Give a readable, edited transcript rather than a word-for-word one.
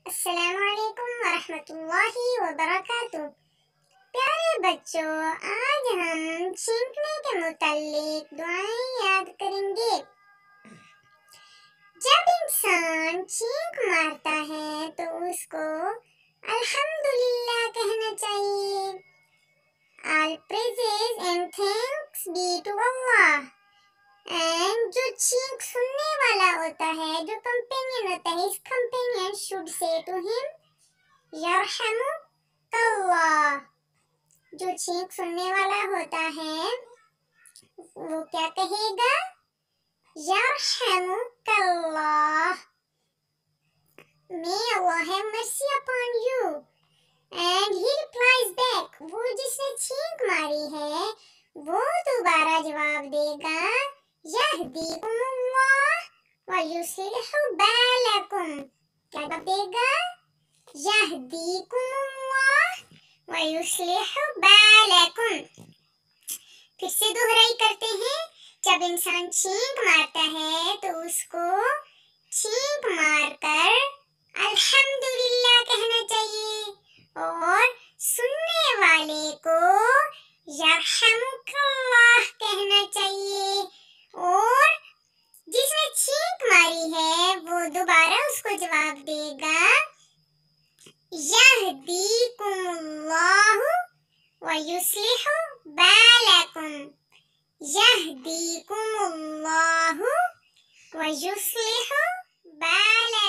السلام علیکم ورحمۃ اللہ وبرکاتہ۔ پیارے بچوں، آج ہم چھینکنے کے متعلق دعائیں یاد کریں گے۔ جب انسان چھینک مارتا ہے تو اس کو الحمدللہ کہنا چاہیے۔ All praises and thanks be to Allah۔ And جو چھینک سننے والا ہوتا ہے، جو کمپینین ہوتا ہے، اس companion should say to him یرحمک اللہ۔ جو چھینک سننے والا ہوتا ہے وہ کیا کہے گا؟ یرحمک اللہ۔ May Allah have mercy upon you۔ And he replies back۔ وہ جس نے چھینک ماری ہے وہ دوبارہ جواب دے گا، یہدیکم اللہ ویصلح بالکم۔ کیا جواب دے گا؟ یہدیکم اللہ ویصلح بالکم۔ پھر سے دوہرائی کرتے ہیں۔ جب انسان چھینک مارتا ہے تو اس کو چھینک مار کر الحمدللہ کہنا چاہیے اور سننے والے کو یرحمک اللہ کہنا چاہیے، اور جس نے چھینک ماری ہے وہ دوبارہ اس کو جواب دے گا، یہدیکم اللہ ویصلح بالکم۔ یہدیکم اللہ ویصلح بالکم۔